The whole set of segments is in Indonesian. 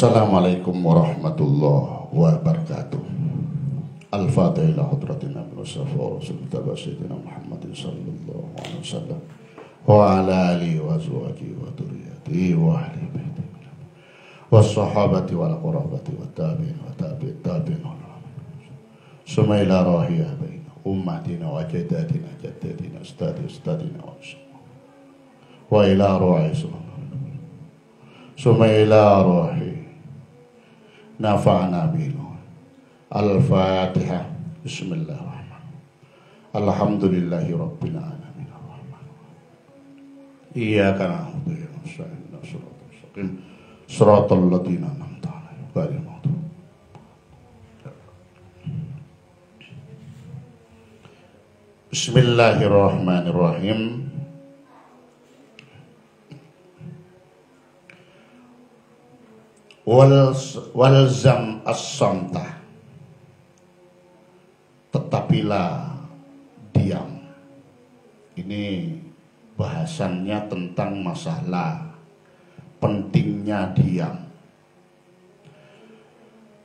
Assalamualaikum warahmatullahi wabarakatuh. Al-Fatihah ila hadratina Mustafa Rasulullah Sayyidina Muhammadin sallallahu alaihi wasallam wa ala alihi wa azwajihi wa dzurriyyatihi wa ahli baitihi was sahabati wal qurabati wat tabi'in wa tabi'it tabi'in summa ila rahiya baina ummatina wa jaddatina jaddatina ustadina wa ila ruhi summa ila ruhi nafa'na bil Al-Fatihah. Bismillahirrahmanirrahim. Alhamdulillahi rabbil alamin. Iyyaka na'budu wa iyyaka nasta'in. Shiratal ladzina an'amta 'alaihim ghairil maghdubi. Bismillahirrahmanirrahim. Walzam as-samta, tetapilah diam. Ini bahasannya tentang masalah pentingnya diam.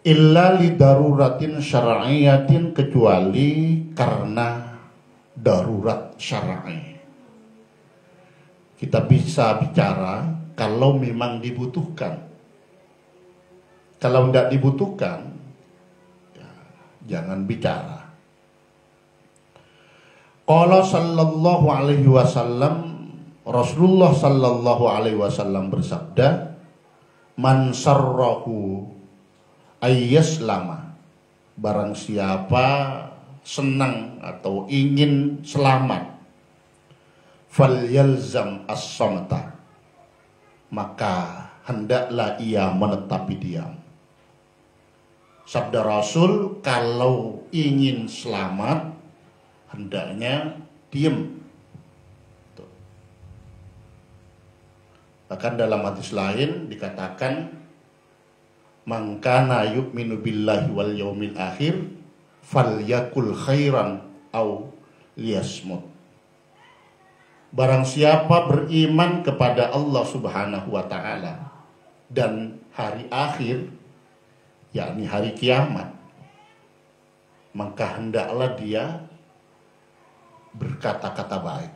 Illa li daruratin syar'iyatin, kecuali karena darurat syar'i. Kita bisa bicara kalau memang dibutuhkan. Kalau tidak dibutuhkan, ya, jangan bicara. Qala sallallahu alaihi wasallam, Rasulullah sallallahu alaihi wasallam bersabda, man sarrahu ayyaslama, barang siapa senang atau ingin selamat, falyalzam as-samta, maka hendaklah ia menetapi diam. Sabda Rasul, kalau ingin selamat hendaknya diam. Bahkan dalam hadis lain dikatakan, man kana yu'minu billahi wal yaumil akhir falyakul khairan au liyasmut. Barang siapa beriman kepada Allah Subhanahu wa taala dan hari akhir, yakni hari kiamat, maka hendaklah dia berkata-kata baik.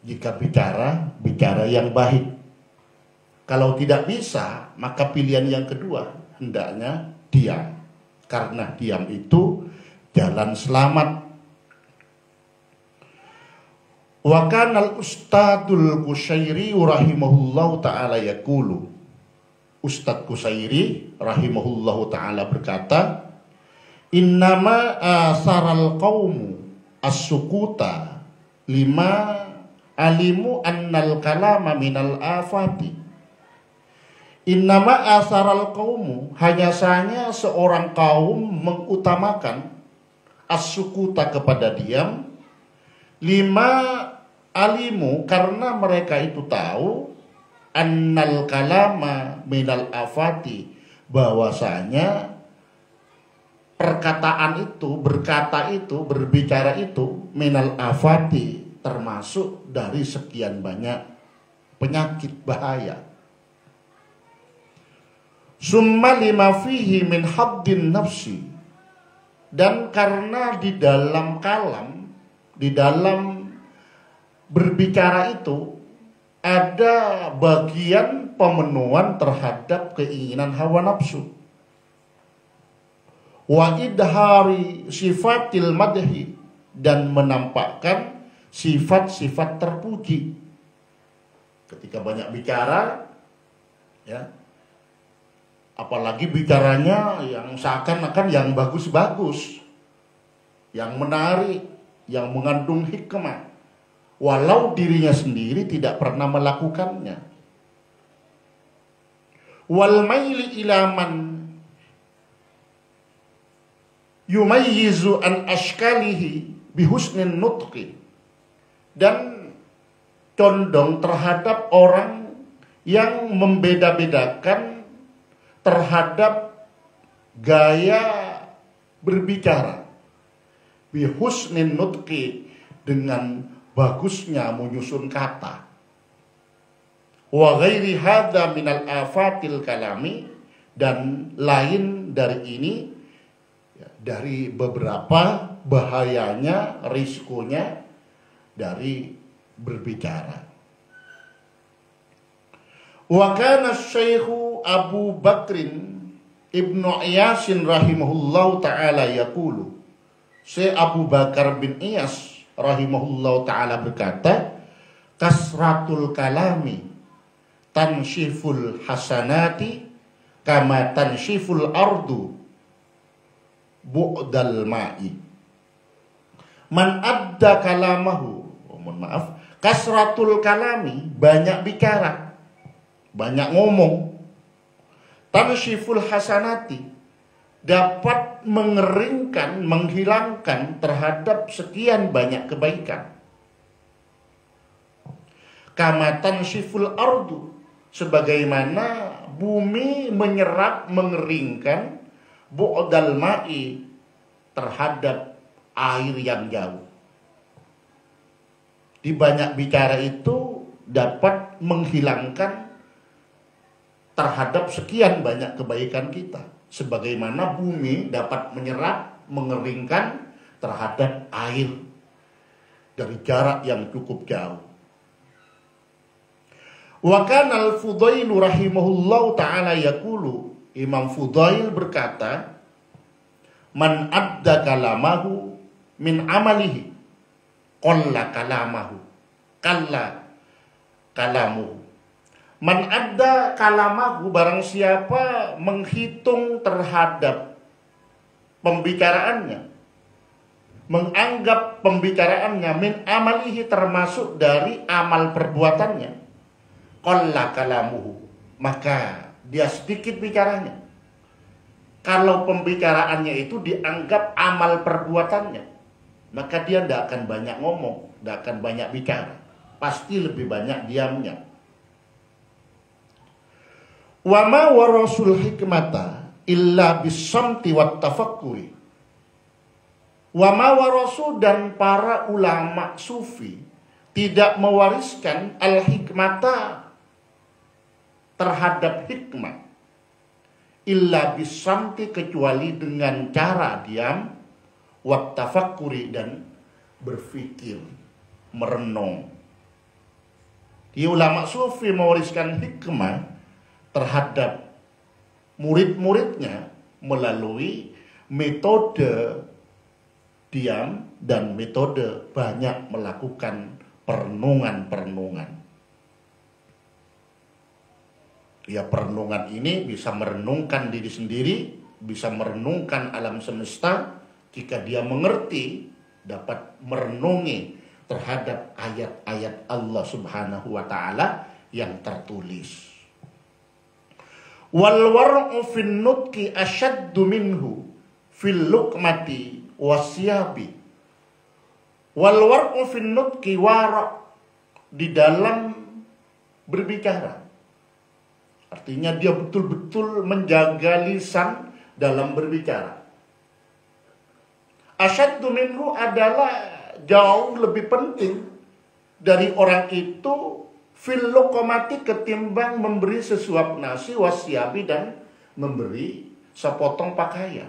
Jika bicara yang baik. Kalau tidak bisa, maka pilihan yang kedua, hendaknya diam. Karena diam itu jalan selamat. Wa kana al-ustadul Qushairi rahimahullahu ta'ala yaqulu, Ustadz Qushairi rahimahullahu ta'ala berkata, innama asaral qawmu as-sukuta lima alimu annal kalama minal afati. Innama asaral qawmu, hanya saja seorang kaum mengutamakan as-sukuta kepada diam, lima alimu, karena mereka itu tahu, annal kalama minal afati, bahwasanya perkataan itu, berkata itu, berbicara itu, minal afati, termasuk dari sekian banyak penyakit bahaya. Summa lima fihi min haddin nafsi, dan karena di dalam kalam, di dalam berbicara itu ada bagian pemenuhan terhadap keinginan hawa nafsu. Wa idhari sifatil madhi, dan menampakkan sifat-sifat terpuji. Ketika banyak bicara, ya, apalagi bicaranya yang seakan-akan yang bagus-bagus, yang menarik, yang mengandung hikmah, walau dirinya sendiri tidak pernah melakukannya. Wal maili ila man yumayyizu an ashkalihi bihusnin nutqi, dan condong terhadap orang yang membeda-bedakan terhadap gaya berbicara, bihusnin nutqi, dengan bagusnya menyusun kata. Wa ghairi hadza minal afatil kalami, dan lain dari ini, dari beberapa bahayanya, risikonya dari berbicara. Wa kana Syekhu Abu Bakrin Ibnu Iyasin rahimahullahu ta'ala yaqulu, Syekh Abu Bakar bin Iyas rahimahullahu ta'ala berkata, kasratul kalami tanshiful hasanati kama tanshiful ardu bu'dal ma'i. Man adda kalamahu, mohon maaf, kasratul kalami, banyak bicara, banyak ngomong, tanshiful hasanati, dapat mengeringkan, menghilangkan terhadap sekian banyak kebaikan. Kama tanshiful ardu, sebagaimana bumi menyerap, mengeringkan, bu'dal ma'i, terhadap air yang jauh. Di banyak bicara itu dapat menghilangkan terhadap sekian banyak kebaikan kita, sebagaimana bumi dapat menyerap, mengeringkan terhadap air dari jarak yang cukup jauh. Wa kana al-Fudail rahimahullahu ta'ala yaqulu, Imam Fudail berkata, man adda kalamahu min amalihi qalla kalamahu kalla kalamuhu. Man adda kalamahu, barang siapa menghitung terhadap pembicaraannya, menganggap pembicaraannya min amalihi, termasuk dari amal perbuatannya, qalla kalamuhu, maka dia sedikit bicaranya. Kalau pembicaraannya itu dianggap amal perbuatannya, maka dia tidak akan banyak ngomong, tidak akan banyak bicara, pasti lebih banyak diamnya. Wa ma warasul hikmata illa bisamti wat tafakkuri. Wa ma warasu, dan para ulama sufi tidak mewariskan al-hikmata, terhadap hikmah, illa bisamti, kecuali dengan cara diam, wat tafakkuri, dan berpikir, merenung. Di ulama sufi mewariskan hikmah terhadap murid-muridnya melalui metode diam dan metode banyak melakukan perenungan-perenungan. Ya, perenungan ini bisa merenungkan diri sendiri, bisa merenungkan alam semesta. Jika dia mengerti, dapat merenungi terhadap ayat-ayat Allah Subhanahu wa ta'ala yang tertulis. Wal war'u fin nutqi asyaddu minhu fil luqmati wasyabi. Wal war'u fin nutqi, wara' di dalam berbicara, artinya dia betul-betul menjaga lisan dalam berbicara. Asyaddu minhu adalah jauh lebih penting dari orang itu, fil luqmati, ketimbang memberi sesuap nasi, wasyabi, dan memberi sepotong pakaian.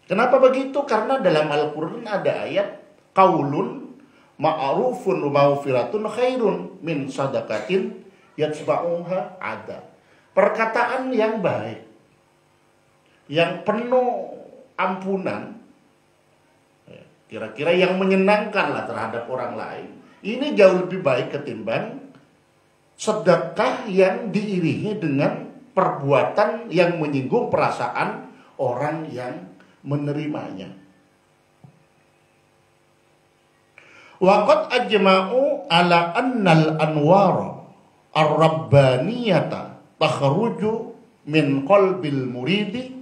Kenapa begitu? Karena dalam Al-Quran ada ayat, qaulun ma'rufun wa maghfiratun khairun min sadaqatin yatsba'uha ada. Perkataan yang baik, yang penuh ampunan, kira-kira yang menyenangkan lah terhadap orang lain, ini jauh lebih baik ketimbang sedekah yang diiringi dengan perbuatan yang menyinggung perasaan orang yang menerimanya. Waqad ajma'u ala annal anwara ar-rabbaniyata takhruju min qalbil muridi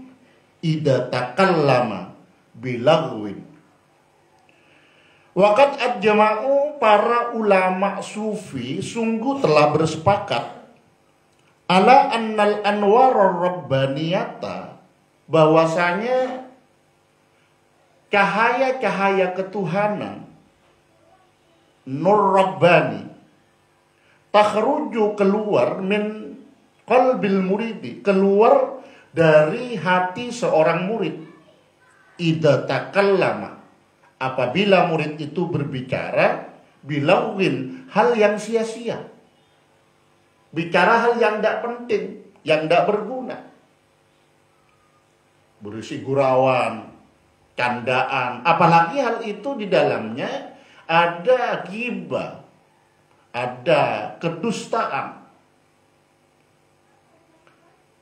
idza takallama bilagwin. Waqad ajma'u, para ulama sufi sungguh telah bersepakat, ala annal anwar ar-rabbaniyata, bahwasanya cahaya-cahaya ketuhanan, nur rabbani, takhruju, keluar, min qalbil muridi, keluar dari hati seorang murid. Idza takallama, apabila murid itu berbicara bilawin, hal yang sia-sia, bicara hal yang tidak penting, yang tidak berguna, berisi gurauan, candaan, apalagi hal itu di dalamnya ada ghibah, ada kedustaan,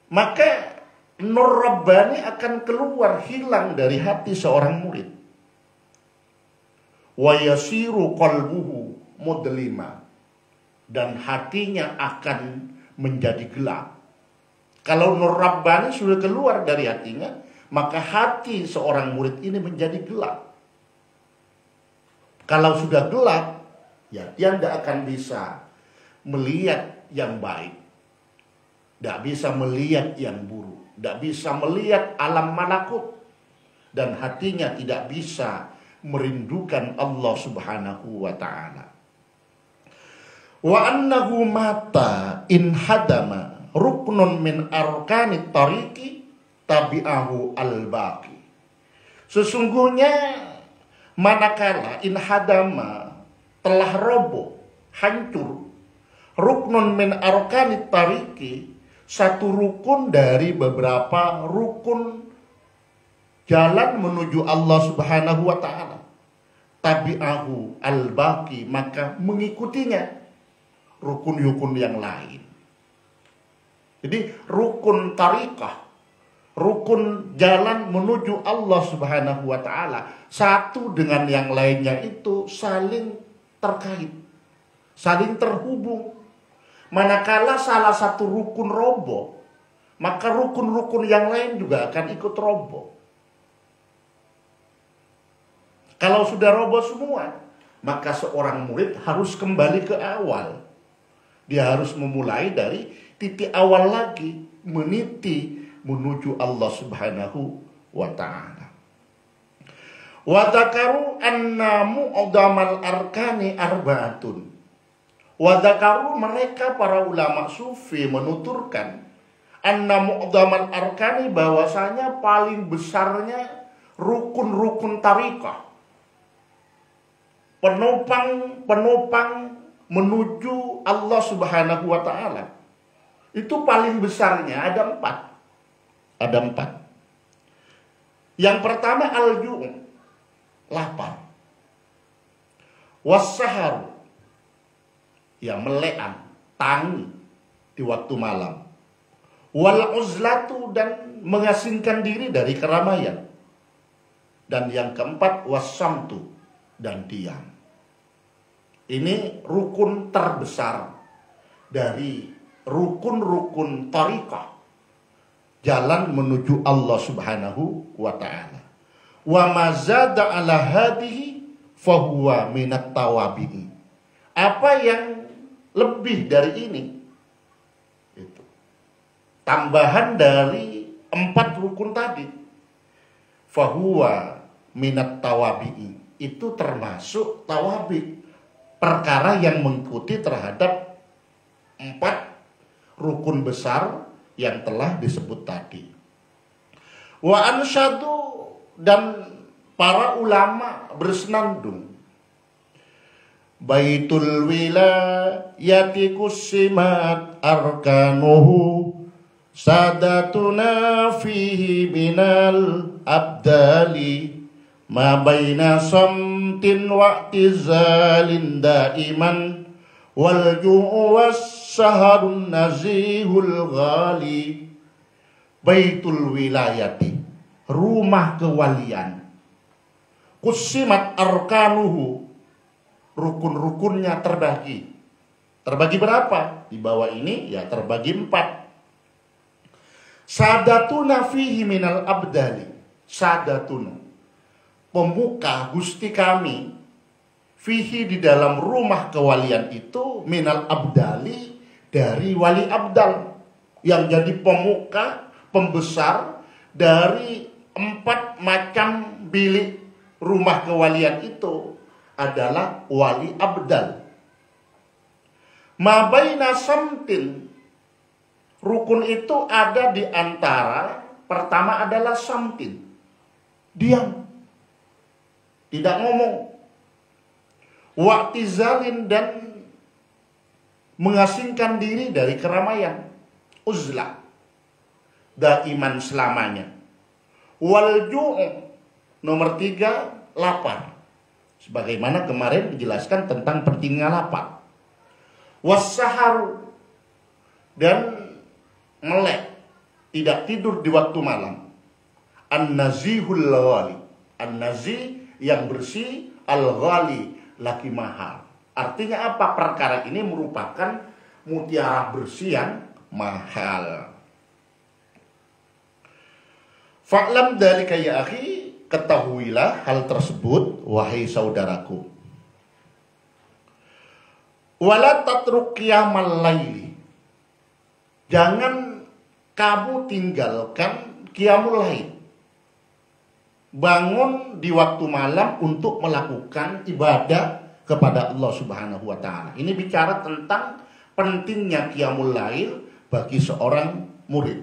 maka nur Rabbani akan keluar, hilang dari hati seorang murid. Wa yasiru qalbuhu mudlima, dan hatinya akan menjadi gelap. Kalau nur Rabbani sudah keluar dari hatinya, maka hati seorang murid ini menjadi gelap. Kalau sudah gelap, ya dia tidak akan bisa melihat yang baik, tidak bisa melihat yang buruk, tidak bisa melihat alam malakut, dan hatinya tidak bisa merindukan Allah Subhanahu wa ta'ala. Wa annahu mata in hadama ruknun min arkanit tariqi tabi'ahu al-baqi. Sesungguhnya manakala in hadama telah roboh, hancur, ruknun min arkanit tariqi, satu rukun dari beberapa rukun jalan menuju Allah Subhanahu wa ta'ala, tabi'ahu al-baqi, maka mengikutinya rukun-rukun yang lain. Jadi rukun tariqah, rukun jalan menuju Allah Subhanahu wa ta'ala, satu dengan yang lainnya itu saling terkait, saling terhubung. Manakala salah satu rukun roboh, maka rukun-rukun yang lain juga akan ikut roboh. Kalau sudah roboh semua, maka seorang murid harus kembali ke awal. Dia harus memulai dari titik awal lagi, meniti menuju Allah Subhanahu wa ta'ala. Wa dzakaru anna mu'dhamal arkani arba'atun. Wa dzakaru, mereka para ulama sufi menuturkan, anna mu'dhamal arkani, bahwasanya paling besarnya rukun-rukun tariqah, penopang menuju Allah Subhanahu wa ta'ala, itu paling besarnya ada 4. Ada 4. Yang pertama al-ju', lapar. Was-sahar, ya melean, tangi di waktu malam. Wal uzlatu, dan mengasingkan diri dari keramaian. Dan yang keempat was-samtu, dan diam. Ini rukun terbesar dari rukun-rukun tariqah, jalan menuju Allah Subhanahu wa ta'ala. Wa mazada ala hadihi fahuwa minat tawabi'i. Apa yang lebih dari ini, itu tambahan dari 4 rukun tadi, fahuwa minat tawabi'i, itu termasuk tawabi', perkara yang mengikuti terhadap 4 rukun besar yang telah disebut tadi. Wa ansyadu, dan para ulama bersenandung, baitul wilayati kusimat arkanuhu sadatuna fihi minal abdali ma baina samtin wa i'tizalin daiman wal ju'u was-saharun nazihul ghali. Baitul wilayati, rumah kewalian, kusimat arkanuhu, rukun-rukunnya terbagi. Terbagi berapa? Di bawah ini ya terbagi 4. Sadatuna fihi minal abdali, sadatuna, pemuka gusti kami, fihi, di dalam rumah kewalian itu, minal abdali, dari wali abdal, yang jadi pemuka, pembesar dari 4 macam bilik rumah kewalian itu adalah wali abdal. Ma baina samtin, Rukun itu ada di antara, pertama adalah samtin, diam, tidak ngomong. Wa'tizalin, dan mengasingkan diri dari keramaian, uzlah, daiman selamanya. Wal ju', nomor 3, lapar. Sebagaimana kemarin dijelaskan tentang pentingnya lapar. Wassaharu, dan melek, tidak tidur di waktu malam. An-nazihul ghali, an-nazih yang bersih, al-ghali laki mahal. Artinya apa? Perkara ini merupakan mutiara bersih yang mahal. Fa'lam dzalika ya akhi, ketahuilah hal tersebut wahai saudaraku. Wala tatruk qiyamal laili, jangan kamu tinggalkan qiyamul lail, bangun di waktu malam untuk melakukan ibadah kepada Allah Subhanahu wa ta'ala. Ini bicara tentang pentingnya qiyamul lail bagi seorang murid.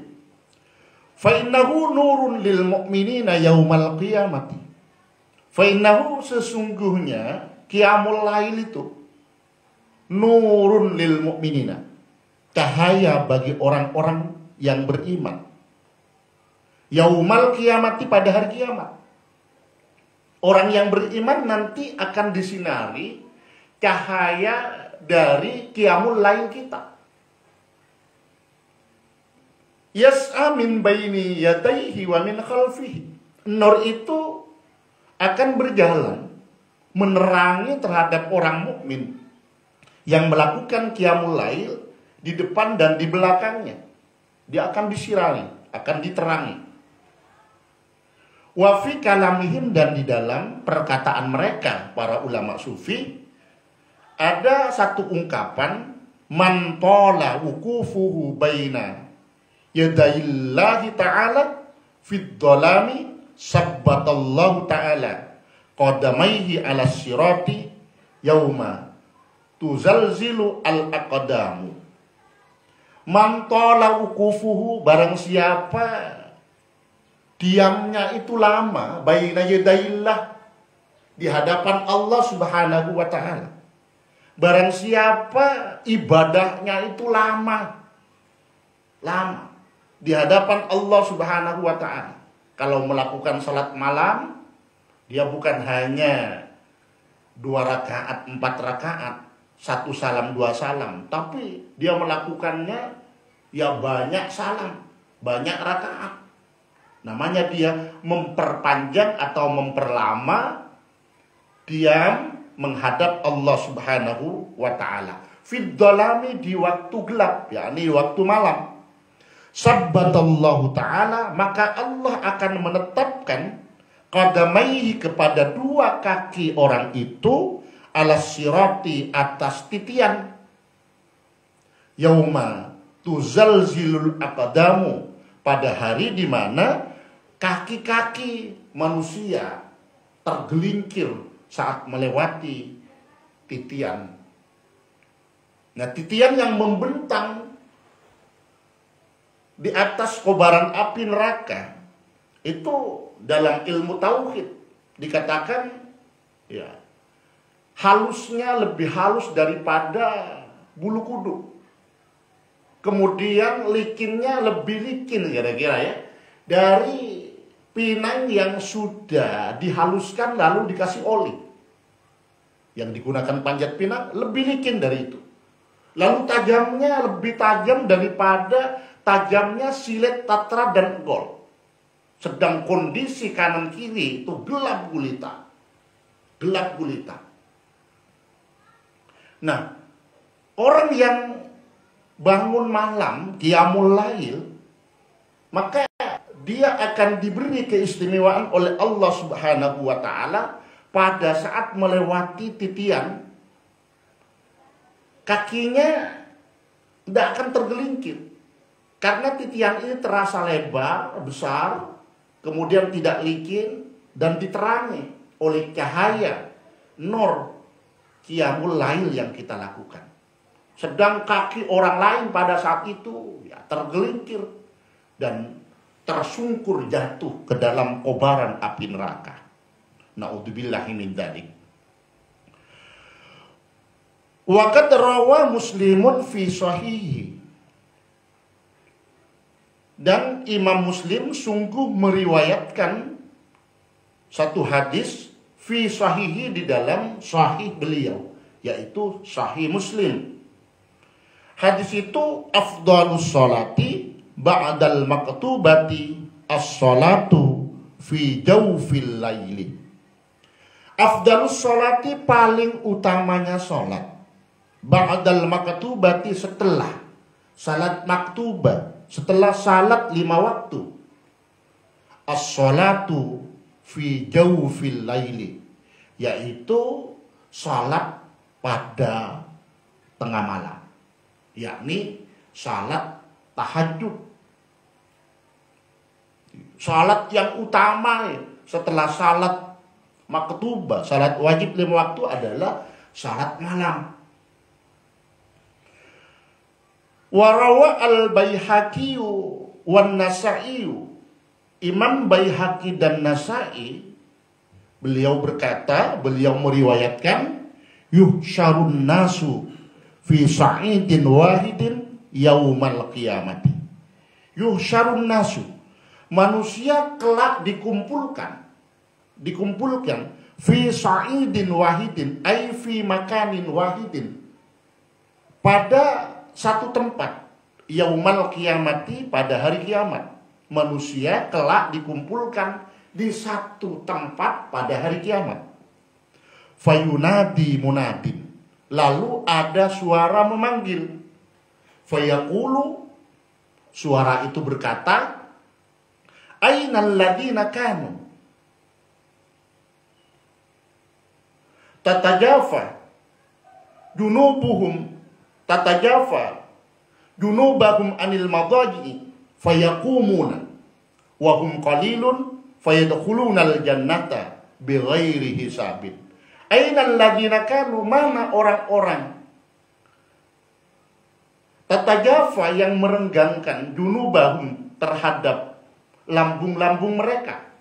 Fa innahu nurun lil mu'minina yaumal qiyamati. Fa innahu, sesungguhnya qiyamul lail itu nurun lil mu'minina, cahaya bagi orang-orang yang beriman. Yaumal qiyamati, pada hari kiamat. Orang yang beriman nanti akan disinari cahaya dari qiyamul lail kita. Yas'a min baini yadayhi wa min khalfihi. Nur itu akan berjalan menerangi terhadap orang mukmin yang melakukan qiyamul lail di depan dan di belakangnya. Dia akan disirari, akan diterangi. Wa fi kalamihim, dan di dalam perkataan mereka para ulama sufi ada satu ungkapan, man tala wukufuhu baina yadayillahi ta'ala fid dhalami sabbatallahu ta'ala qadamaihi ala sirati yauma tuzalzilu al aqdamu. Man tala wukufuhu, barang siapa diamnya itu lama, baina yadayillah, di hadapan Allah Subhanahu wa ta'ala. Barang siapa ibadahnya itu lama di hadapan Allah Subhanahu wa ta'ala. Kalau melakukan salat malam, dia bukan hanya 2 rakaat, 4 rakaat, 1 salam 2 salam, tapi dia melakukannya ya banyak salam, banyak rakaat. Namanya dia memperpanjang atau memperlama diam menghadap Allah Subhanahu wa ta'ala. Fid dhalami, di waktu gelap, yakni waktu malam. Sabbatallahu ta'ala, maka Allah akan menetapkan qadamaihi, kepada 2 kaki orang itu, ala sirati, atas titian. Yauma tuzalzilul aqdamu, pada hari di mana kaki-kaki manusia tergelincir saat melewati titian. Nah, titian yang membentang di atas kobaran api neraka itu dalam ilmu tauhid dikatakan ya halusnya lebih halus daripada bulu kuduk. Kemudian likinnya lebih likin kira-kira ya, dari pinang yang sudah dihaluskan lalu dikasih oli. Yang digunakan panjat pinang lebih licin dari itu. Lalu tajamnya lebih tajam daripada tajamnya silet, tatra, dan gol. Sedang kondisi kanan kiri itu gelap gulita. Gelap gulita. Nah, orang yang bangun malam, qiyamul lail, maka dia akan diberi keistimewaan oleh Allah Subhanahu wa ta'ala pada saat melewati titian. Kakinya tidak akan tergelincir karena titian ini terasa lebar, besar, kemudian tidak licin dan diterangi oleh cahaya nur qiyamul lail yang kita lakukan. sedang kaki orang lain pada saat itu ya tergelincir dan tersungkur jatuh ke dalam kobaran api neraka. Na'udzubillahi min dzalik. Wa qad rawa Muslimun fi sahihi. Dan Imam Muslim sungguh meriwayatkan satu hadis fi sahihi di dalam sahih beliau, yaitu Sahih Muslim. Hadis itu afdhalus sholati ba'dal maktubati as-sholatu fi jawfil laili. Afdhalus sholati paling utamanya sholat. Ba'dal maktubati setelah salat maktubah, setelah salat 5 waktu. As-sholatu fi jawfil laili, yaitu salat pada tengah malam, yakni salat tahajud. Salat yang utama setelah salat maktubah, salat wajib 5 waktu adalah salat malam. Warawa al-Baihaqi wan Nasa'i. Imam Baihaqi dan Nasa'i, beliau berkata, beliau meriwayatkan, yuhsyarun nasu fi sa'idin wahidin yaumal qiyamati. Yuhsyarun nasu, manusia kelak dikumpulkan fi sa'idin wahidin, ay fi makanin wahidin, pada satu tempat, yaumal qiyamati, pada hari kiamat. Manusia kelak dikumpulkan di satu tempat pada hari kiamat. Fayunadi munadin, lalu ada suara memanggil. Fayaqulu, suara itu berkata, ainal ladina kanu tatajafa junubuhum tatajafa junubahum anil madaji fayaqumuna wa hum qalilun fayadkhuluna al jannata bighairi hisabin. Ainal ladina kanu, mana orang-orang tatajafa yang merenggangkan junubahum terhadap lambung-lambung mereka.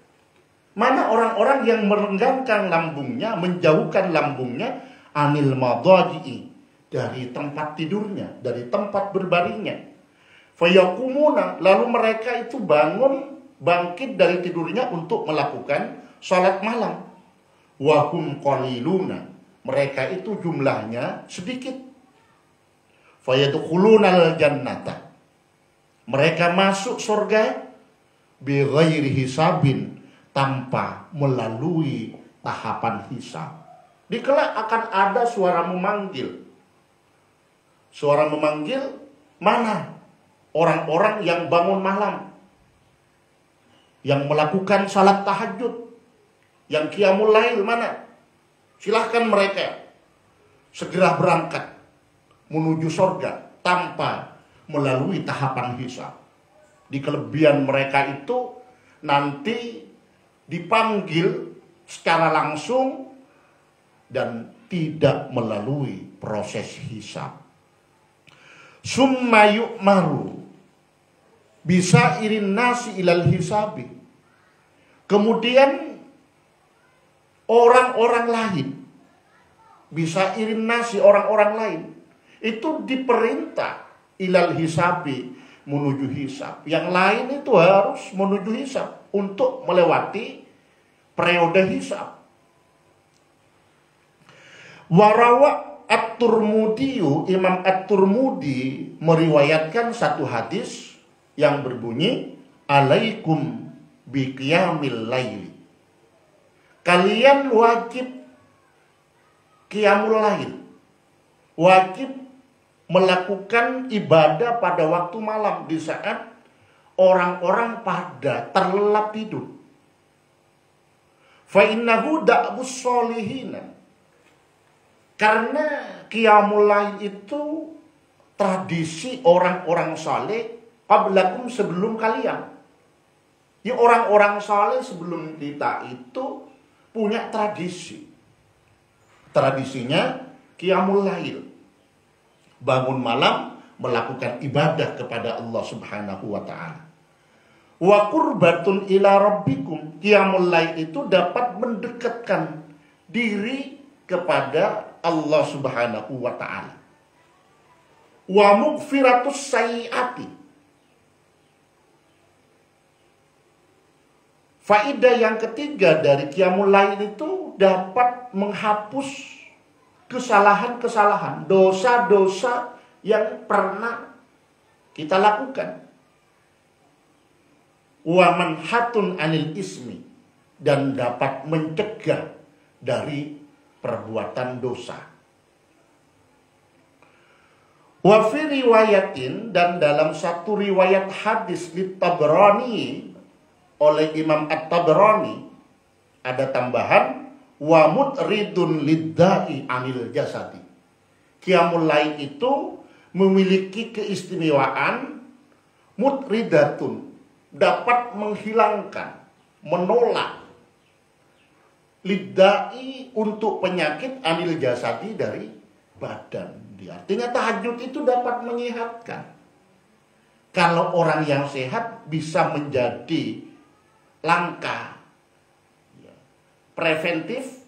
Mana orang-orang yang merenggangkan lambungnya, menjauhkan lambungnya anil madaji, dari tempat tidurnya, dari tempat berbaringnya. Fayakumuna, lalu mereka itu bangkit dari tidurnya untuk melakukan salat malam. Wahum qaliluna, mereka itu jumlahnya sedikit. Fayadkhulunal jannata, mereka masuk surga bighairi hisabin, tanpa melalui tahapan hisab. Di kelak akan ada suara memanggil. Suara memanggil, mana orang-orang yang bangun malam, yang melakukan salat tahajud, yang qiyamul lail, mana? Silahkan mereka segera berangkat menuju surga tanpa melalui tahapan hisab. Di kelebihan mereka itu nanti dipanggil secara langsung dan tidak melalui proses hisab. Summa yu'maru bisa irin nasi ilal hisabi. Kemudian orang-orang lain, bisa irin nasi, orang-orang lain, itu diperintah ilal hisabi, menuju hisab. Yang lain itu harus menuju hisab untuk melewati periode hisab. Warawa At-Turmudiyu, Imam At-Turmudi meriwayatkan satu hadis yang berbunyi, alaikum biqiyamil laili, kalian wajib qiyamul lail, wajib melakukan ibadah pada waktu malam di saat orang-orang pada terlelap tidur. Fa innahu da'bus solihina, karena qiyamul lail itu tradisi orang-orang saleh qablakum, sebelum kalian. Ya, orang-orang saleh sebelum kita itu punya tradisi. Tradisinya qiyamul lail. bangun malam melakukan ibadah kepada Allah Subhanahu wa taala. Wa qurbatun ila rabbikum, qiyamul lail itu dapat mendekatkan diri kepada Allah Subhanahu wa taala. Wa mughfiratus sayyiati, faedah yang ketiga dari qiyamul lail itu dapat menghapus kesalahan-kesalahan, dosa-dosa yang pernah kita lakukan. Wa manhatun anil ismi, dan dapat mencegah dari perbuatan dosa. Wa fi riwayatin, dan dalam satu riwayat hadis di Tabrani oleh Imam At-Tabrani ada tambahan wa mutridun liddai anil jasadi. Qiyamul lail itu memiliki keistimewaan mutridatun, dapat menghilangkan, menolak liddai untuk penyakit anil jasadi dari badan. Artinya tahajud itu dapat menyehatkan. Kalau orang yang sehat bisa menjadi langkah preventif,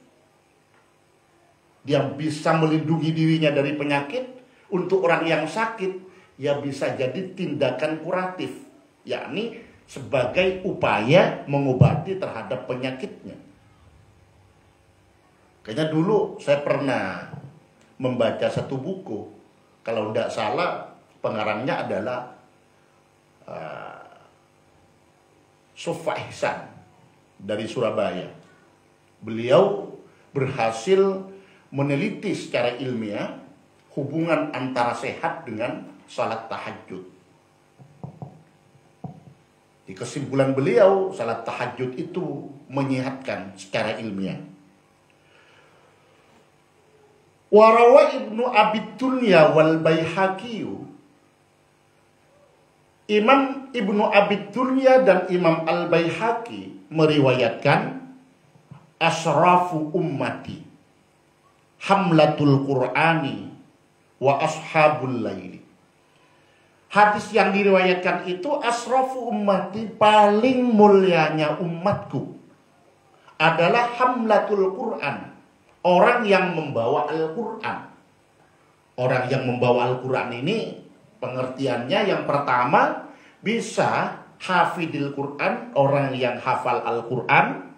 dia bisa melindungi dirinya dari penyakit. Untuk orang yang sakit, ya bisa jadi tindakan kuratif, yakni sebagai upaya mengobati terhadap penyakitnya. Kayaknya dulu saya pernah membaca satu buku, kalau tidak salah pengarangnya adalah Sufa Ihsan dari Surabaya. Beliau berhasil meneliti secara ilmiah hubungan antara sehat dengan salat tahajud. Di kesimpulan beliau, salat tahajud itu menyehatkan secara ilmiah. Warawa Ibnu Abi Dunya wal Baihaqi, Imam Ibnu Abi Dunya dan Imam Al-Baihaqi meriwayatkan asrafu ummati hamlatul Qur'ani wa ashabul laili. Hadis yang diriwayatkan itu asrafu ummati, paling mulianya umatku adalah hamlatul Qur'an, orang yang membawa Al-Qur'an. Orang yang membawa Al-Qur'an ini pengertiannya yang pertama bisa hafidil Qur'an, orang yang hafal Al-Qur'an.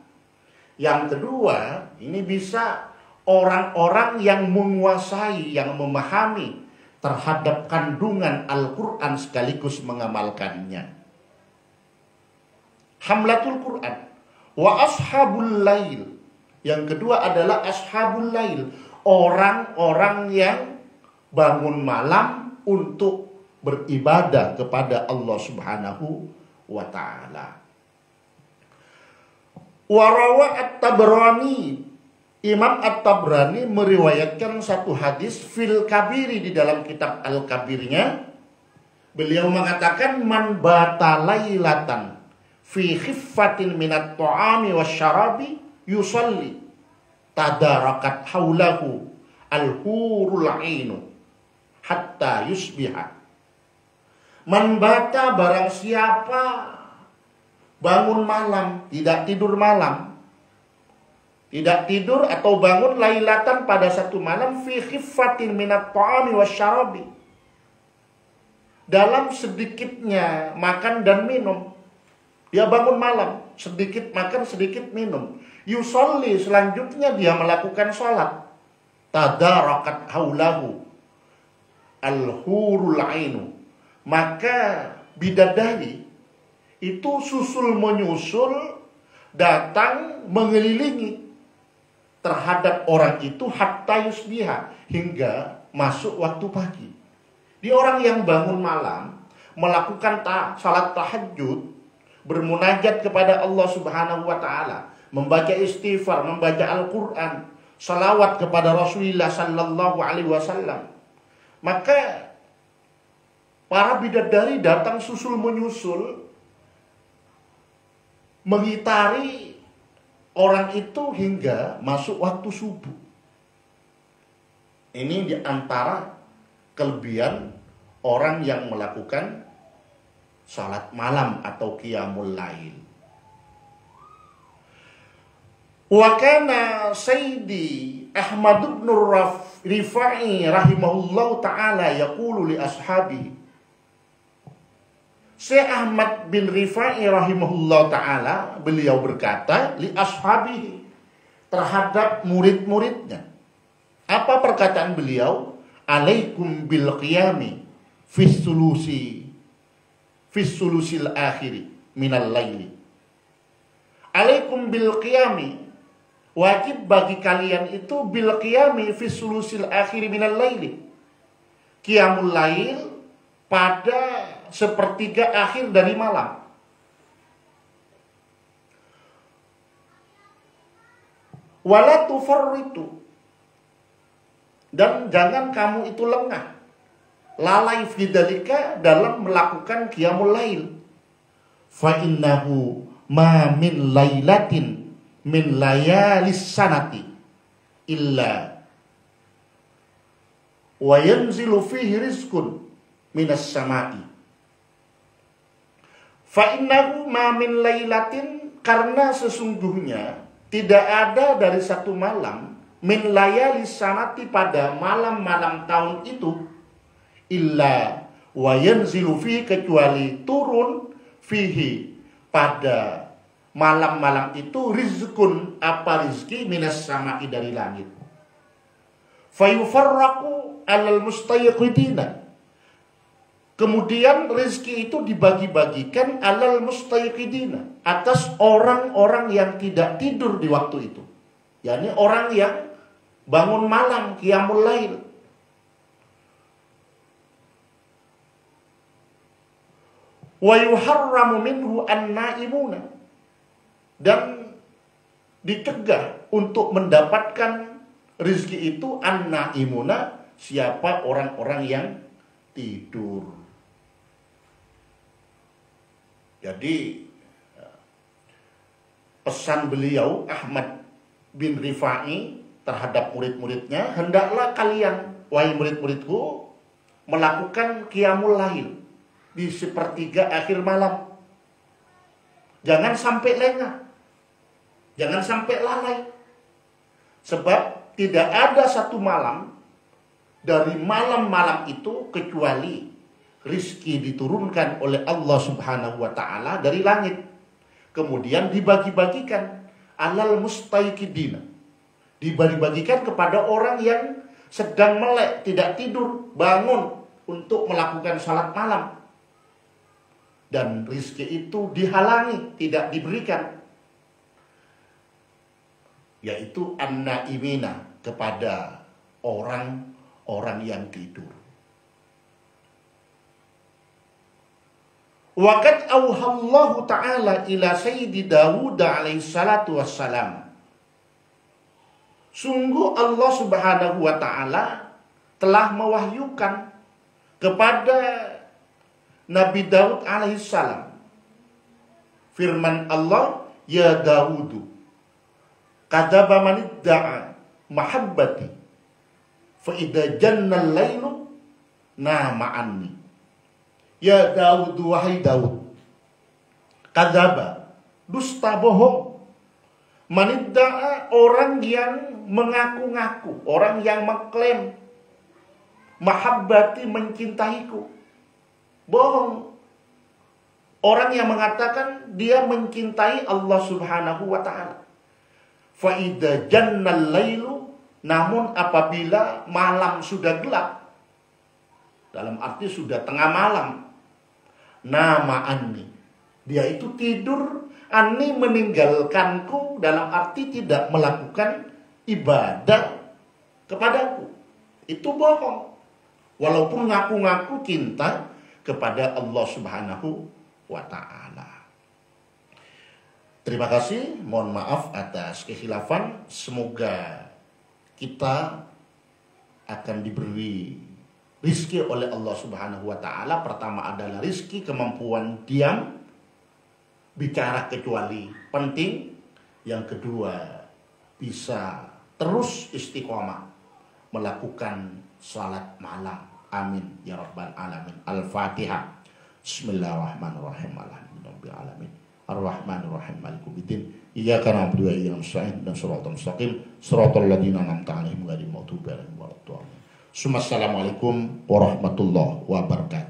Yang kedua, ini bisa orang-orang yang menguasai, yang memahami terhadap kandungan Al-Qur'an sekaligus mengamalkannya. Hamlatul Qur'an. Wa ashabul lail, yang kedua adalah ashabul lail, orang-orang yang bangun malam untuk beribadah kepada Allah Subhanahu wa ta'ala. Warawa At-Tabrani, Imam At-Tabrani meriwayatkan satu hadis fil kabiri, di dalam kitab Al-Kabirnya. Beliau mengatakan man bata lailatan fi khiffatin minat ta'ami wasyarabi yusalli tadarakat haulahu al-hurul ainu hatta yusbiha. Man bata, barang siapa bangun malam, tidak tidur malam, tidak tidur atau bangun lailatan pada satu malam, fi khiffatin minat ta'ami wasyarabi, dalam sedikitnya makan dan minum. Dia bangun malam, sedikit makan, sedikit minum. Yusolli, selanjutnya dia melakukan sholat. Tadarakat haulahu al-hurul ainu, maka bidadari itu susul menyusul datang mengelilingi terhadap orang itu hatta yusbiha, hingga masuk waktu pagi. Di orang yang bangun malam melakukan salat tahajud, bermunajat kepada Allah Subhanahu wa ta'ala, membaca istighfar, membaca Al-Quran, salawat kepada Rasulullah sallallahu alaihi wasallam, maka para bidadari datang susul menyusul mengitari orang itu hingga masuk waktu subuh. Ini di antara kelebihan orang yang melakukan salat malam atau qiyamul lail. Wa kana Sayyidi Ahmad bin Rifai rahimahullahu ta'ala yaqulu li ashabi. Syekh Ahmad bin Rifai rahimahullahu ta'ala, beliau berkata li ashabihi, terhadap murid-muridnya. Apa perkataan beliau? Alaikum bil qiyami fis sulusil akhiri minal laili. Alaikum bil qiyami, wajib bagi kalian itu bil qiyami fis sulusil akhiri minal laili. Qiyamul lail pada sepertiga akhir dari malam. Wala tufarritu, dan jangan kamu itu lengah, lalai fidzalika dalam melakukan qiyamul lail. Fa innahu ma min lailatin min layalis sanati illa wa yanzilu fihi rizqun minas samai. Fa innahu ma min lailatin, karena sesungguhnya tidak ada dari satu malam min layalis sanati pada malam-malam tahun itu illa wa yanzilu fihi, kecuali turun fihi pada malam-malam itu rizqun, apa rizki, minas sama'i, dari langit. Fayufarraqu alal mustayqidina, kemudian rizki itu dibagi-bagikan alal mustayqidina, atas orang-orang yang tidak tidur di waktu itu, yakni orang yang bangun malam qiyamul lail. Wa yuharramu minhu an-naimuna, dan dicegah untuk mendapatkan rizki itu an-naimuna, siapa orang-orang yang tidur. Jadi pesan beliau Ahmad bin Rifai terhadap murid-muridnya, hendaklah kalian, wahai murid-muridku, melakukan qiyamul lail di sepertiga akhir malam. Jangan sampai lengah, jangan sampai lalai. Sebab tidak ada satu malam dari malam-malam itu kecuali rizki diturunkan oleh Allah Subhanahu wa ta'ala dari langit, kemudian dibagi-bagikan alal mustaiqidina, dibagi-bagikan kepada orang yang sedang melek, tidak tidur, bangun untuk melakukan salat malam. Dan rizki itu dihalangi, tidak diberikan, yaitu an-naimina, kepada orang-orang yang tidur. Waqad auhallahu ta'ala ila Sayyidi Dawud alaihi salatu wassalam. Sungguh Allah Subhanahu wa ta'ala telah mewahyukan kepada Nabi Daud alaihissalam. Firman Allah, ya Dawudu, kadzaba man idda'a mahabbati fa idza janna al-lailu nama anni. Ya Daud, wahai Daud, kadzaba, dusta, bohong, man idda'a, orang yang mengaku-ngaku, orang yang mengklaim, mahabbati, mencintaiku. Bohong. Orang yang mengatakan dia mencintai Allah Subhanahu wa ta'ala. Fa idza jannal lailu, namun apabila malam sudah gelap, dalam arti sudah tengah malam, nama anni, dia itu tidur, anni, meninggalkanku, dalam arti tidak melakukan ibadah kepadaku. Itu bohong. Walaupun ngaku-ngaku cinta kepada Allah Subhanahu wa ta'ala. Terima kasih, mohon maaf atas kekhilafan. Semoga kita akan diberi rizki oleh Allah Subhanahu wa ta'ala. Pertama adalah rizki kemampuan diam, bicara kecuali penting. Yang kedua, bisa terus istiqomah melakukan salat malam. Amin ya rabbal alamin. Al-Fatihah. Bismillahirrahmanirrahim. Alhamdulillahirabbil alamin. Ar-Rahmanirrahim. Maliki yaumiddin. Iyyaka na'budu wa iyyaka nasta'in. Ihdinas siratal mustaqim. Shiratal ladzina an'amta 'alaihim ghairil maghdubi 'alaihim waladdallin. Assalamualaikum warahmatullahi wabarakatuh.